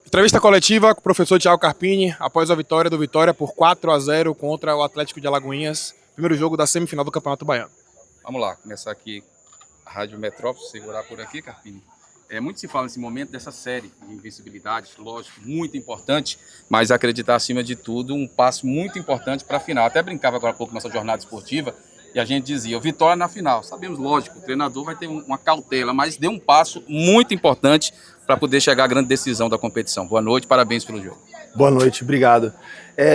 Entrevista coletiva com o professor Thiago Carpini após a vitória do Vitória por 4-0 contra o Atlético de Alagoinhas, primeiro jogo da semifinal do Campeonato Baiano. Vamos lá, começar aqui a Rádio Metrópole, segurar por aqui, Carpini. Muito se fala nesse momento dessa série de invencibilidade, lógico, muito importante, mas acreditar acima de tudo, um passo muito importante para a final. Até brincava agora há pouco nessa jornada esportiva e a gente dizia, o Vitória na final. Sabemos, lógico, o treinador vai ter uma cautela, mas deu um passo muito importante para poder chegar à grande decisão da competição. Boa noite, parabéns pelo jogo. Boa noite, obrigado.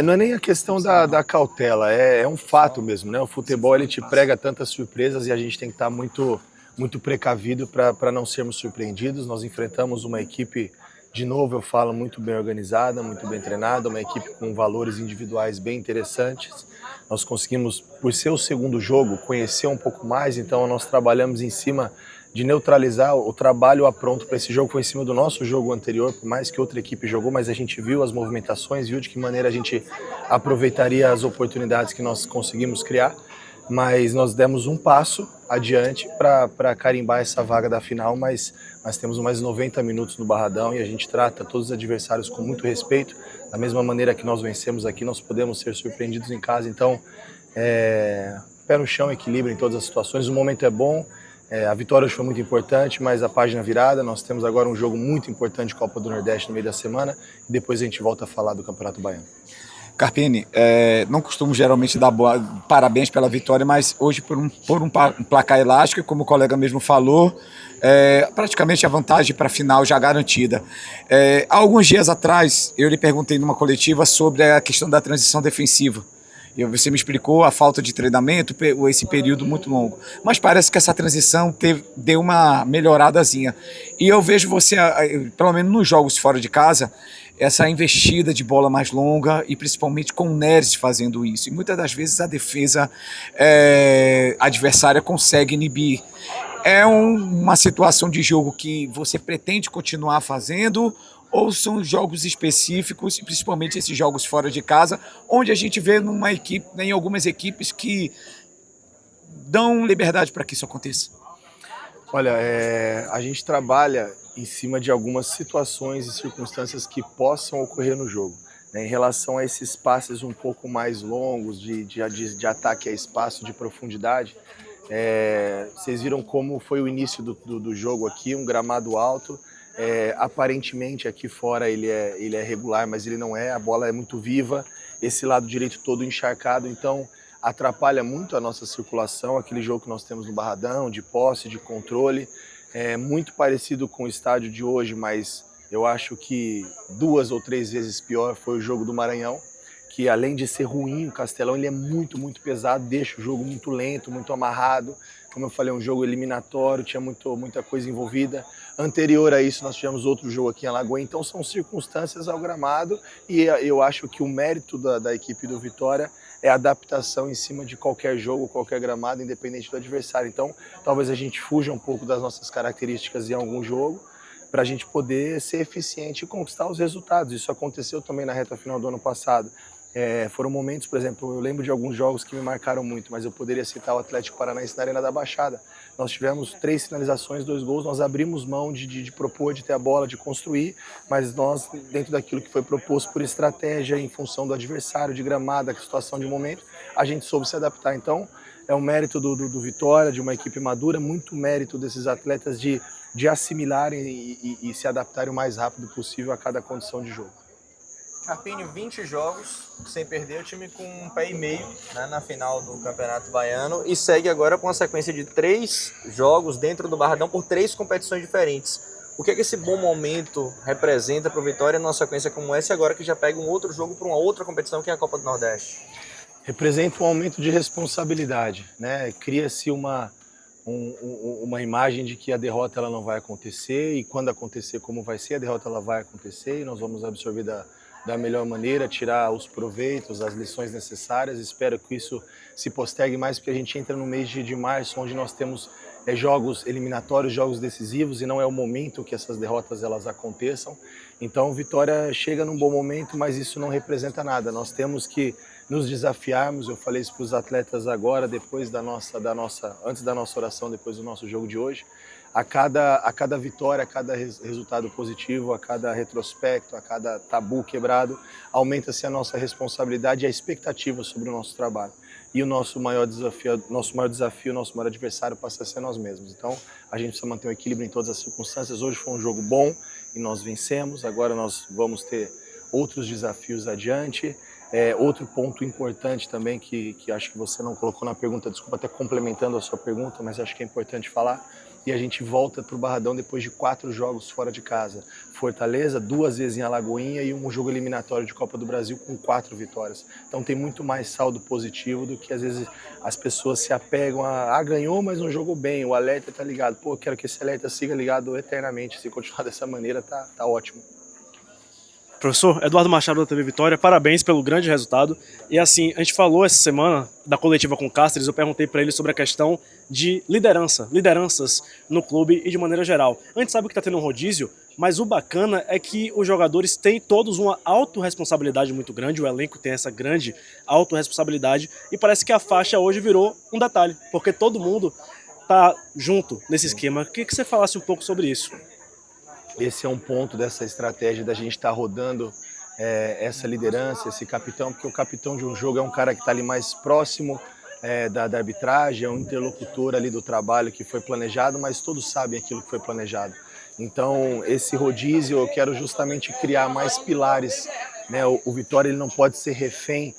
Não é nem a questão da cautela, é um fato mesmo, né? O futebol ele te prega tantas surpresas e a gente tem que estar muito precavido para não sermos surpreendidos. Nós enfrentamos uma equipe, de novo eu falo, muito bem organizada, muito bem treinada, uma equipe com valores individuais bem interessantes. Nós conseguimos, por ser o segundo jogo, conhecer um pouco mais, então nós trabalhamos em cima de neutralizar o trabalho pronto para esse jogo. Foi em cima do nosso jogo anterior, por mais que outra equipe jogou, mas a gente viu as movimentações, viu de que maneira a gente aproveitaria as oportunidades que nós conseguimos criar, mas nós demos um passo adiante para carimbar essa vaga da final, mas nós temos mais 90 minutos no Barradão e a gente trata todos os adversários com muito respeito. Da mesma maneira que nós vencemos aqui, nós podemos ser surpreendidos em casa, então pé no chão, equilíbrio em todas as situações. O momento é bom, a vitória hoje foi muito importante, mas a página virada, nós temos agora um jogo muito importante de Copa do Nordeste no meio da semana e depois a gente volta a falar do Campeonato Baiano. Carpini, não costumo geralmente dar parabéns pela vitória, mas hoje por um placar elástico, como o colega mesmo falou, praticamente a vantagem para a final já garantida. Há alguns dias atrás, eu lhe perguntei numa coletiva sobre a questão da transição defensiva. E você me explicou a falta de treinamento, esse período muito longo. Mas parece que essa transição deu uma melhoradazinha. E eu vejo você, pelo menos nos jogos fora de casa, essa investida de bola mais longa e principalmente com o Neres fazendo isso. E muitas das vezes a defesa adversária consegue inibir. É uma situação de jogo que você pretende continuar fazendo ou são jogos específicos, principalmente esses jogos fora de casa, onde a gente vê em algumas equipes que dão liberdade para que isso aconteça? Olha, a gente trabalha em cima de algumas situações e circunstâncias que possam ocorrer no jogo, né? Em relação a esses passes um pouco mais longos, de ataque a espaço, de profundidade, vocês viram como foi o início do jogo aqui, um gramado alto. Aparentemente aqui fora ele é regular, mas ele não é, a bola é muito viva, esse lado direito todo encharcado, então atrapalha muito a nossa circulação, aquele jogo que nós temos no Barradão, de posse, de controle, muito parecido com o estádio de hoje, mas eu acho que 2 ou 3 vezes pior foi o jogo do Maranhão, que além de ser ruim, o Castelão ele é muito pesado, deixa o jogo muito lento, muito amarrado. Como eu falei, um jogo eliminatório, tinha muita coisa envolvida. Anterior a isso, nós tivemos outro jogo aqui em Alagoinhas, então são circunstâncias ao gramado e eu acho que o mérito da equipe do Vitória é a adaptação em cima de qualquer jogo, qualquer gramado, independente do adversário. Então, talvez a gente fuja um pouco das nossas características em algum jogo, para a gente poder ser eficiente e conquistar os resultados. Isso aconteceu também na reta final do ano passado. Foram momentos, por exemplo, eu lembro de alguns jogos que me marcaram muito, mas eu poderia citar o Atlético Paranaense na Arena da Baixada. Nós tivemos 3 finalizações, 2 gols, nós abrimos mão de propor, de ter a bola, de construir, mas nós, dentro daquilo que foi proposto por estratégia, em função do adversário, de gramado, da situação de momento, a gente soube se adaptar. Então, é um mérito do Vitória, de uma equipe madura, muito mérito desses atletas de assimilarem e se adaptarem o mais rápido possível a cada condição de jogo. Carpini, 20 jogos sem perder, o time com um pé e meio, né, na final do Campeonato Baiano e segue agora com uma sequência de 3 jogos dentro do Barradão por 3 competições diferentes. O que esse bom momento representa para o Vitória numa sequência como essa, agora que já pega um outro jogo para uma outra competição que é a Copa do Nordeste? Representa um aumento de responsabilidade, né? Cria-se uma imagem de que a derrota ela não vai acontecer e quando acontecer como vai ser, a derrota ela vai acontecer e nós vamos absorver da melhor maneira, tirar os proveitos, as lições necessárias. Espero que isso se postergue mais, porque a gente entra no mês de março, onde nós temos jogos eliminatórios, jogos decisivos, e não é o momento que essas derrotas elas aconteçam. Então, Vitória chega num bom momento, mas isso não representa nada. Nós temos que nos desafiarmos. Eu falei isso para os atletas agora, antes da nossa oração, depois do nosso jogo de hoje. a cada vitória, a cada resultado positivo, a cada retrospecto, a cada tabu quebrado, aumenta-se a nossa responsabilidade e a expectativa sobre o nosso trabalho. E o nosso maior desafio, nosso maior adversário passa a ser nós mesmos. Então, a gente precisa manter um equilíbrio em todas as circunstâncias. Hoje foi um jogo bom e nós vencemos. Agora nós vamos ter outros desafios adiante. Outro ponto importante também que acho que você não colocou na pergunta, desculpa até complementando a sua pergunta, mas acho que é importante falar. E a gente volta para o Barradão depois de 4 jogos fora de casa. Fortaleza, 2 vezes em Alagoinha e um jogo eliminatório de Copa do Brasil com 4 vitórias. Então tem muito mais saldo positivo do que às vezes as pessoas se apegam a ganhou, mas não jogou bem, o alerta tá ligado. Pô, quero que esse alerta siga ligado eternamente. Se continuar dessa maneira, tá ótimo. Professor Eduardo Machado da TV Vitória, parabéns pelo grande resultado. E assim, a gente falou essa semana da coletiva com o Cáceres, eu perguntei para ele sobre a questão de lideranças no clube e de maneira geral. A gente sabe que está tendo um rodízio, mas o bacana é que os jogadores têm todos uma autorresponsabilidade muito grande, o elenco tem essa grande autorresponsabilidade e parece que a faixa hoje virou um detalhe, porque todo mundo está junto nesse esquema. Eu queria que você falasse um pouco sobre isso. Esse é um ponto dessa estratégia da gente estar rodando essa liderança, esse capitão, porque o capitão de um jogo é um cara que está ali mais próximo da arbitragem, é um interlocutor ali do trabalho que foi planejado, mas todos sabem aquilo que foi planejado. Então, esse rodízio, eu quero justamente criar mais pilares, né? O Vitória ele não pode ser refém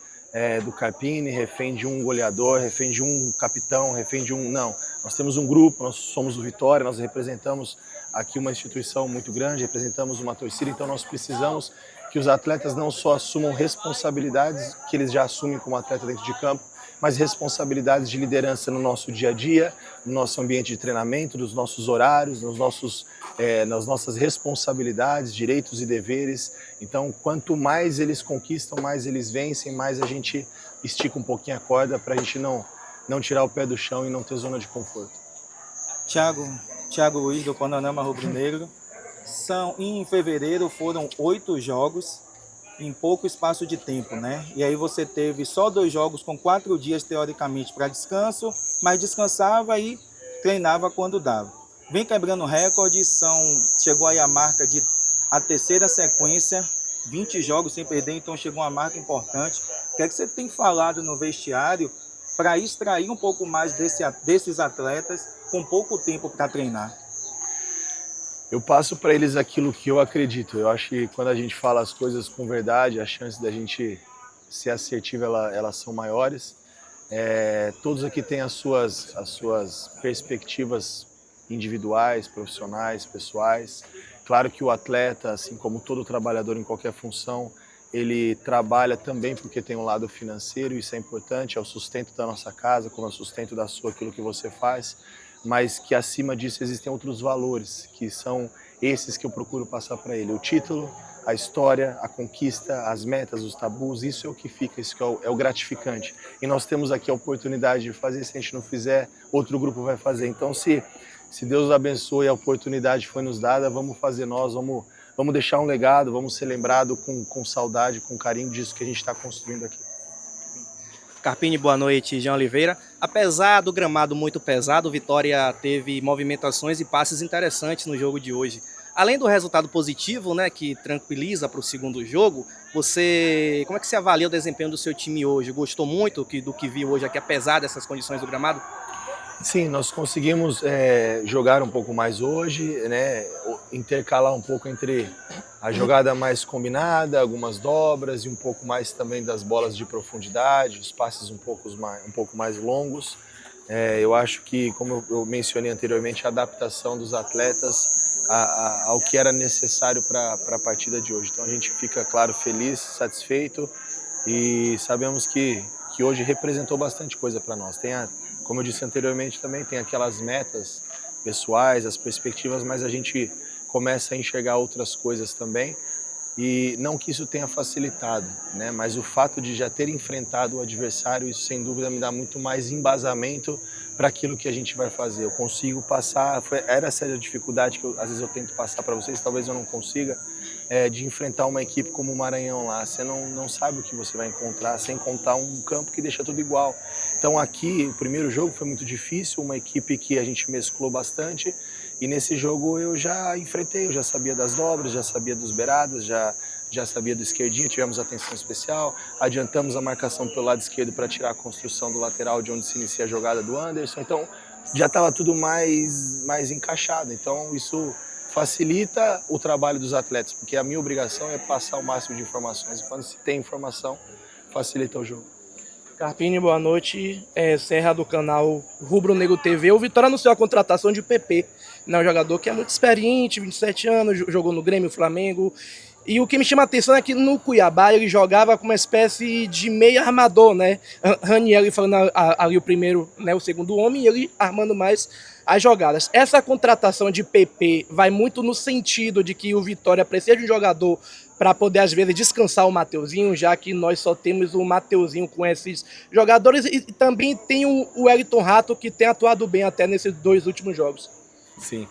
do Carpini, refém de um goleador, refém de um capitão, refém de um... Não, nós temos um grupo, nós somos o Vitória, nós representamos aqui uma instituição muito grande, representamos uma torcida, então nós precisamos que os atletas não só assumam responsabilidades que eles já assumem como atleta dentro de campo, mas responsabilidades de liderança no nosso dia a dia, no nosso ambiente de treinamento, nos nossos horários, nas nossas responsabilidades, direitos e deveres. Então, quanto mais eles conquistam, mais eles vencem, mais a gente estica um pouquinho a corda para a gente não tirar o pé do chão e não ter zona de conforto. Thiago Luiz, do Panorama Rubro-Negro. Em fevereiro foram 8 jogos em pouco espaço de tempo, né? E aí você teve só 2 jogos com 4 dias, teoricamente, para descanso, mas descansava e treinava quando dava. Vem quebrando recordes, chegou aí a marca de a 3ª sequência, 20 jogos sem perder, então chegou uma marca importante. O que é que você tem falado no vestiário para extrair um pouco mais desses atletas com pouco tempo para treinar? Eu passo para eles aquilo que eu acredito. Eu acho que quando a gente fala as coisas com verdade, as chances da gente ser assertivo elas são maiores. Todos aqui têm as suas perspectivas individuais, profissionais, pessoais. Claro que o atleta, assim como todo trabalhador em qualquer função, ele trabalha também porque tem um lado financeiro, isso é importante, é o sustento da nossa casa, como é o sustento da sua, aquilo que você faz, mas que acima disso existem outros valores, que são esses que eu procuro passar para ele. O título, a história, a conquista, as metas, os tabus, isso é o que fica, isso que é o gratificante. E nós temos aqui a oportunidade de fazer, se a gente não fizer, outro grupo vai fazer. Então, se Deus abençoe, a oportunidade foi nos dada, vamos fazer nós, vamos deixar um legado, vamos ser lembrado com saudade, com carinho disso que a gente está construindo aqui. Carpini, boa noite. Jean Oliveira. Apesar do gramado muito pesado, Vitória teve movimentações e passes interessantes no jogo de hoje. Além do resultado positivo, né, que tranquiliza para o segundo jogo, como é que você avalia o desempenho do seu time hoje? Gostou muito do que viu hoje aqui, apesar dessas condições do gramado? Sim, nós conseguimos jogar um pouco mais hoje, né, intercalar um pouco entre a jogada mais combinada, algumas dobras e um pouco mais também das bolas de profundidade, os passes um pouco mais longos. Eu acho que, como eu mencionei anteriormente, a adaptação dos atletas ao que era necessário para a partida de hoje. Então a gente fica, claro, feliz, satisfeito e sabemos que hoje representou bastante coisa para nós. Como eu disse anteriormente também, tem aquelas metas pessoais, as perspectivas, mas a gente começa a enxergar outras coisas também. E não que isso tenha facilitado, né? Mas o fato de já ter enfrentado o adversário, isso sem dúvida me dá muito mais embasamento para aquilo que a gente vai fazer. Eu consigo passar, era essa a dificuldade que às vezes eu tento passar para vocês, talvez eu não consiga, de enfrentar uma equipe como o Maranhão lá. Você não sabe o que você vai encontrar, sem contar um campo que deixa tudo igual. Então aqui, o primeiro jogo foi muito difícil, uma equipe que a gente mesclou bastante E nesse jogo eu já enfrentei, eu já sabia das dobras, já sabia dos beiradas, já sabia do esquerdinho, tivemos atenção especial, adiantamos a marcação pelo lado esquerdo para tirar a construção do lateral de onde se inicia a jogada do Anderson, então já estava tudo mais encaixado, então isso facilita o trabalho dos atletas, porque a minha obrigação é passar o máximo de informações, e quando se tem informação, facilita o jogo. Carpini, boa noite. Serra do canal Rubro Negro TV. O Vitória anunciou a contratação de PP, né, um jogador que é muito experiente, 27 anos, jogou no Grêmio, Flamengo. E o que me chama a atenção é que no Cuiabá ele jogava com uma espécie de meio armador, né? Ranieri falando ali o primeiro, né, o segundo homem, e ele armando mais as jogadas. Essa contratação de PP vai muito no sentido de que o Vitória precisa de um jogador para poder, às vezes, descansar o Mateuzinho, já que nós só temos o Mateuzinho com esses jogadores, e também tem o Wellington Rato, que tem atuado bem até nesses 2 últimos jogos. Sim,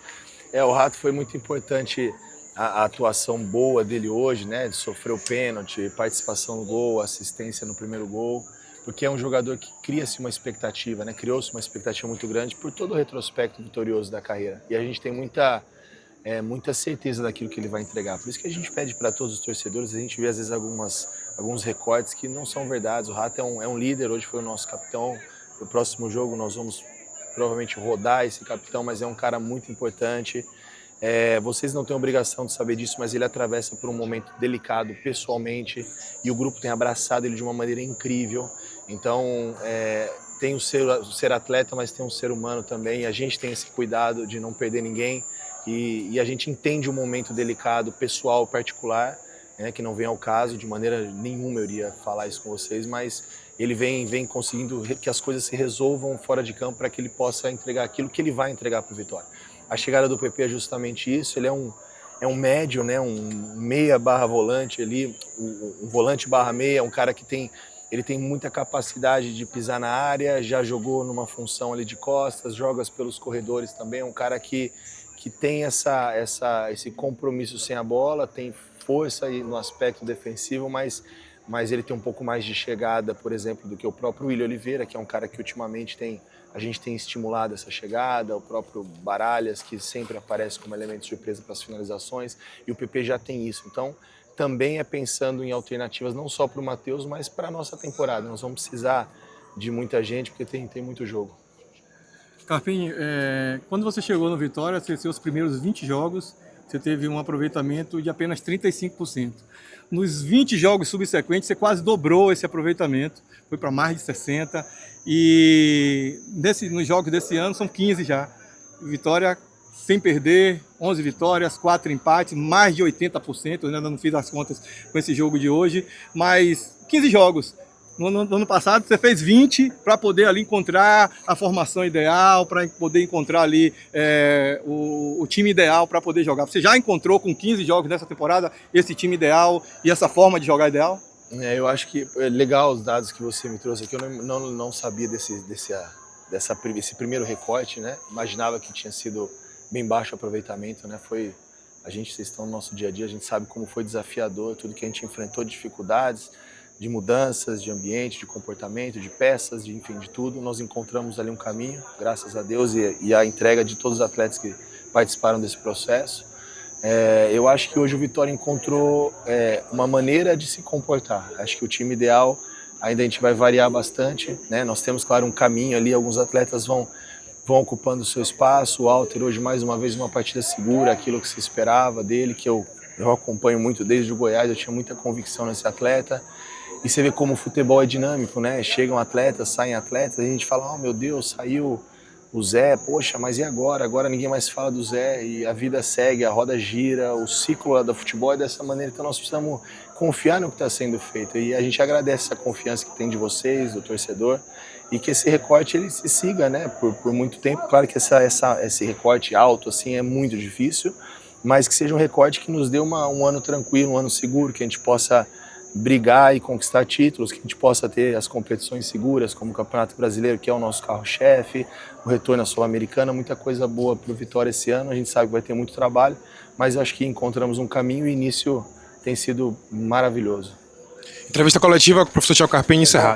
o Rato foi muito importante, a atuação boa dele hoje, né? Ele sofreu pênalti, participação no gol, assistência no primeiro gol, porque é um jogador que cria-se uma expectativa, né? Criou-se uma expectativa muito grande por todo o retrospecto vitorioso da carreira. E a gente tem muita certeza daquilo que ele vai entregar. Por isso que a gente pede para todos os torcedores, a gente vê às vezes alguns recortes que não são verdades. O Rato é um líder, hoje foi o nosso capitão. No próximo jogo nós vamos provavelmente rodar esse capitão, mas é um cara muito importante. Vocês não têm obrigação de saber disso, mas ele atravessa por um momento delicado pessoalmente e o grupo tem abraçado ele de uma maneira incrível. Então, tem o ser atleta, mas tem um ser humano também. E a gente tem esse cuidado de não perder ninguém. E a gente entende o momento delicado, pessoal, particular, né, que não vem ao caso, de maneira nenhuma eu iria falar isso com vocês, mas ele vem conseguindo que as coisas se resolvam fora de campo para que ele possa entregar aquilo que ele vai entregar para o Vitória. A chegada do PP é justamente isso, ele é um médio, né, um meia barra volante ali, um volante barra meia, um cara que ele tem muita capacidade de pisar na área, já jogou numa função ali de costas, joga pelos corredores também, é um cara que tem esse compromisso sem a bola, tem força aí no aspecto defensivo, mas ele tem um pouco mais de chegada, por exemplo, do que o próprio Willian Oliveira, que é um cara que ultimamente a gente tem estimulado essa chegada, o próprio Baralhas, que sempre aparece como elemento de surpresa para as finalizações, e o PP já tem isso. Então, também é pensando em alternativas não só para o Matheus, mas para a nossa temporada. Nós vamos precisar de muita gente, porque tem muito jogo. Carpini, quando você chegou no Vitória, seus primeiros 20 jogos, você teve um aproveitamento de apenas 35%. Nos 20 jogos subsequentes, você quase dobrou esse aproveitamento, foi para mais de 60%. E nos jogos desse ano são 15 já. Vitória sem perder, 11 vitórias, 4 empates, mais de 80%. Eu ainda não fiz as contas com esse jogo de hoje, mas 15 jogos. No ano passado você fez 20 para poder ali encontrar a formação ideal, para poder encontrar ali o time ideal para poder jogar. Você já encontrou com 15 jogos dessa temporada esse time ideal e essa forma de jogar ideal? Eu acho que é legal os dados que você me trouxe aqui. Eu não sabia desse primeiro recorte, né? Imaginava que tinha sido bem baixo o aproveitamento, né? Vocês estão no nosso dia a dia, a gente sabe como foi desafiador, tudo que a gente enfrentou de dificuldades, de mudanças, de ambiente, de comportamento, de peças, enfim, de tudo. Nós encontramos ali um caminho, graças a Deus, e a entrega de todos os atletas que participaram desse processo. Eu acho que hoje o Vitória encontrou uma maneira de se comportar. Acho que o time ideal, ainda a gente vai variar bastante, né? Nós temos, claro, um caminho ali, alguns atletas vão ocupando o seu espaço. O Walter hoje, mais uma vez, uma partida segura, aquilo que se esperava dele, que eu acompanho muito desde o Goiás, eu tinha muita convicção nesse atleta. E você vê como o futebol é dinâmico, né? Chegam atletas, saem atletas, e a gente fala, oh meu Deus, saiu o Zé, poxa, mas e agora? Agora ninguém mais fala do Zé, e a vida segue, a roda gira, o ciclo do futebol é dessa maneira, então nós precisamos confiar no que está sendo feito. E a gente agradece essa confiança que tem de vocês, do torcedor, e que esse recorte ele se siga, né? Por muito tempo. Claro que esse recorte alto assim é muito difícil, mas que seja um recorte que nos dê um ano tranquilo, um ano seguro, que a gente possa brigar e conquistar títulos, que a gente possa ter as competições seguras, como o Campeonato Brasileiro, que é o nosso carro-chefe, o retorno à Sul-Americana, muita coisa boa para o Vitória esse ano. A gente sabe que vai ter muito trabalho, mas eu acho que encontramos um caminho e o início tem sido maravilhoso. Entrevista coletiva com o professor Thiago Carpini encerrada.